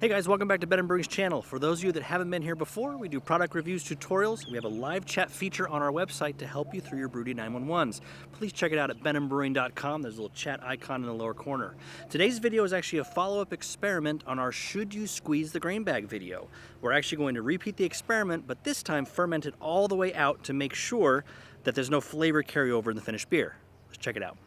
Hey guys, welcome back to Ben & Brewing's channel. For those of you that haven't been here before, we do product reviews, tutorials. We have a live chat feature on our website to help you through your Brew 911s. Please check it out at benandbrewing.com. There's a little chat icon in the lower corner. Today's video is actually a follow-up experiment on our Should You Squeeze the Grain Bag video. We're actually going to repeat the experiment, but this time ferment it all the way out to make sure that there's no flavor carryover in the finished beer. Let's check it out.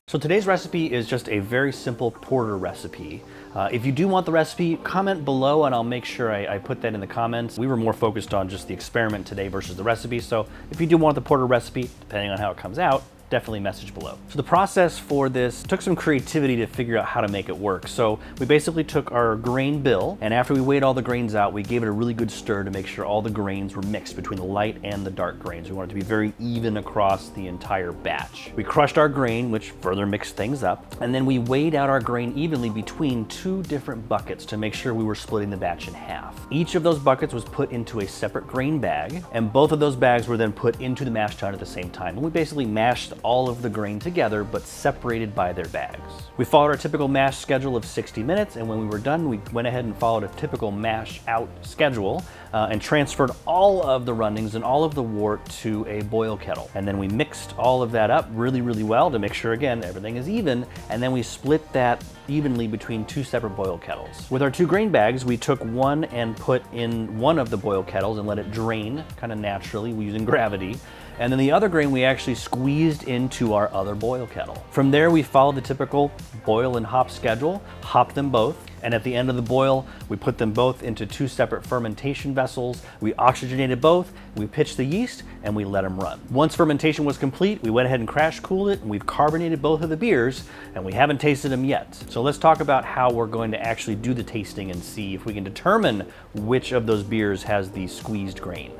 So today's recipe is just a very simple porter recipe. If you do want the recipe, comment below and I'll make sure I put that in the comments. We were more focused on just the experiment today versus the recipe, so if you do want the porter recipe, depending on how it comes out, definitely message below. So the process for this took some creativity to figure out how to make it work. So we basically took our grain bill, and after we weighed all the grains out, we gave it a really good stir to make sure all the grains were mixed between the light and the dark grains. We wanted it to be very even across the entire batch. We crushed our grain, which further mixed things up, and then we weighed out our grain evenly between two different buckets to make sure we were splitting the batch in half. Each of those buckets was put into a separate grain bag, and both of those bags were then put into the mash tun at the same time. And we basically mashed all of the grain together, but separated by their bags. We followed our typical mash schedule of 60 minutes, and when we were done, we went ahead and followed a typical mash out schedule and transferred all of the runnings and all of the wort to a boil kettle. And then we mixed all of that up really, really well to make sure, again, everything is even, and then we split that evenly between two separate boil kettles. With our two grain bags, we took one and put in one of the boil kettles and let it drain kind of naturally using gravity. And then the other grain we actually squeezed into our other boil kettle. From there, we followed the typical boil and hop schedule, hopped them both, and at the end of the boil, we put them both into two separate fermentation vessels. We oxygenated both, we pitched the yeast, and we let them run. Once fermentation was complete, we went ahead and crash cooled it, and we've carbonated both of the beers, and we haven't tasted them yet. So let's talk about how we're going to actually do the tasting and see if we can determine which of those beers has the squeezed grain.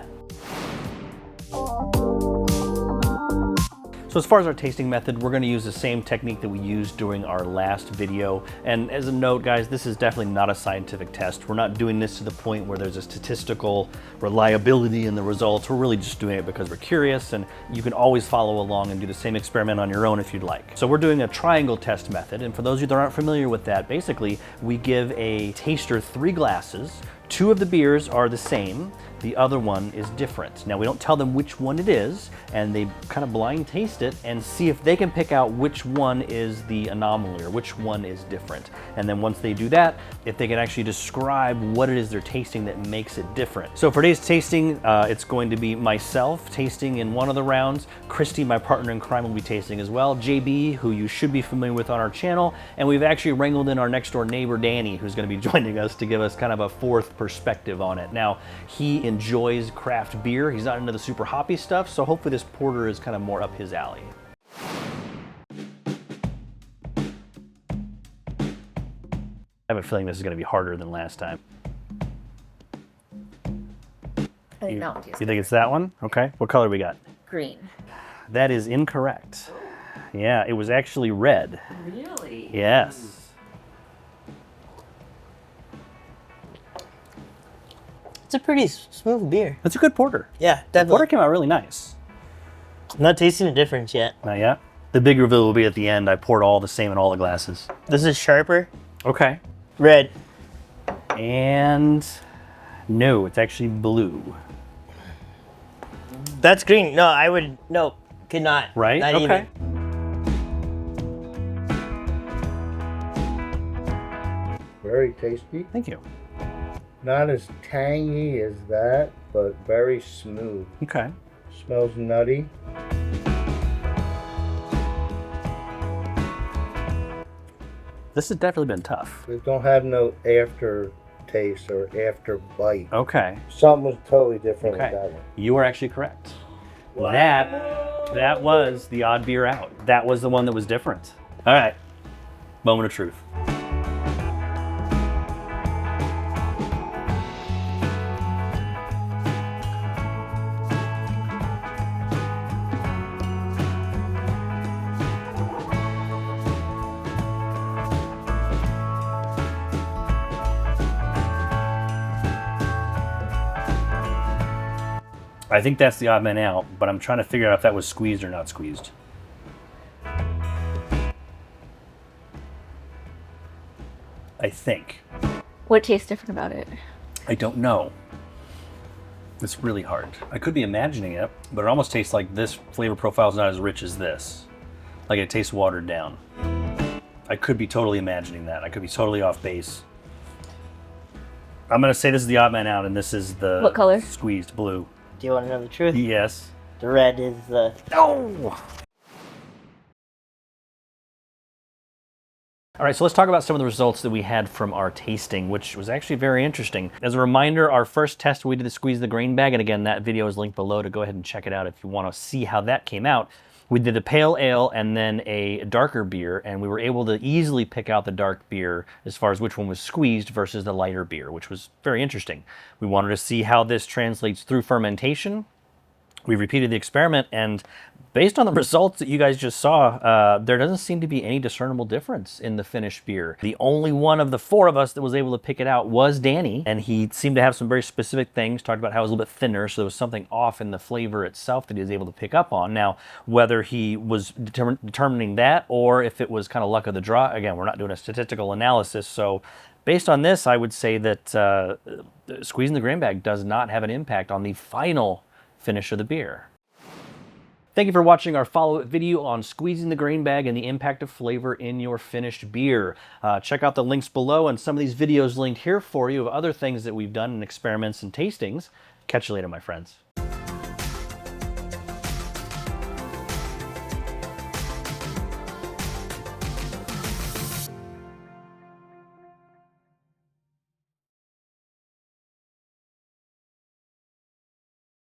So as far as our tasting method, we're going to use the same technique that we used during our last video. And as a note, guys, this is definitely not a scientific test. We're not doing this to the point where there's a statistical reliability in the results. We're really just doing it because we're curious, and you can always follow along and do the same experiment on your own if you'd like. So we're doing a triangle test method, and for those of you that aren't familiar with that, basically we give a taster 3 glasses. 2 of the beers are the same, the other one is different. Now we don't tell them which one it is, and they kind of blind taste it and see if they can pick out which one is the anomaly or which one is different. And then once they do that, if they can actually describe what it is they're tasting that makes it different. So for today's tasting, it's going to be myself tasting in one of the rounds, Christy, my partner in crime, will be tasting as well, JB, who you should be familiar with on our channel, and we've actually wrangled in our next door neighbor, Danny, who's going to be joining us to give us kind of a fourth perspective on it. Now, he enjoys craft beer. He's not into the super hoppy stuff, so hopefully this porter is kind of more up his alley. I have a feeling this is going to be harder than last time. I think that one tastes You think it's that one? Okay. What color we got? green. That is incorrect. Yeah, it was actually red. Really? Yes. It's a pretty smooth beer. That's a good porter. Yeah, The definitely. porter came out really nice. I'm not tasting the difference yet. Not yet? The big reveal will be at the end. I poured all the same in all the glasses. This is sharper. Okay. Red. And no, it's actually blue. That's green. No, I would, no, could not. Right? Not Okay. Very tasty. Thank you. Not as tangy as that, but very smooth. Okay. Smells nutty. This has definitely been tough. It don't have no aftertaste or after bite. Okay. Something was totally different Okay. with that one. You are actually correct. That was the odd beer out. That was the one that was different. All right. Moment of truth. I think that's the odd man out, but I'm trying to figure out if that was squeezed or not squeezed. I think. What tastes different about it? I don't know. It's really hard. I could be imagining it, but it almost tastes like this flavor profile is not as rich as this. Like it tastes watered down. I could be totally imagining that. I could be totally off base. I'm gonna say this is the odd man out, and this is the What color? Squeezed blue. Do you want to know the truth? Yes. The red is the. Oh! All right, so let's talk about some of the results that we had from our tasting, which was actually very interesting. As a reminder, our first test, we did the Squeeze the Grain bag, and again, that video is linked below to go ahead and check it out if you want to see how that came out. We did a pale ale and then a darker beer, and we were able to easily pick out the dark beer as far as which one was squeezed versus the lighter beer, which was very interesting. We wanted to see how this translates through fermentation. We repeated the experiment, and based on the results that you guys just saw, there doesn't seem to be any discernible difference in the finished beer. The only one of the four of us that was able to pick it out was Danny, and he seemed to have some very specific things, talked about how it was a little bit thinner, so there was something off in the flavor itself that he was able to pick up on. Now, whether he was determining that or if it was kind of luck of the draw, again, we're not doing a statistical analysis, so based on this, I would say that squeezing the grain bag does not have an impact on the final finish of the beer. Thank you for watching our follow-up video on squeezing the grain bag and the impact of flavor in your finished beer. Check out the links below and some of these videos linked here for you of other things that we've done in experiments and tastings. Catch you later, my friends.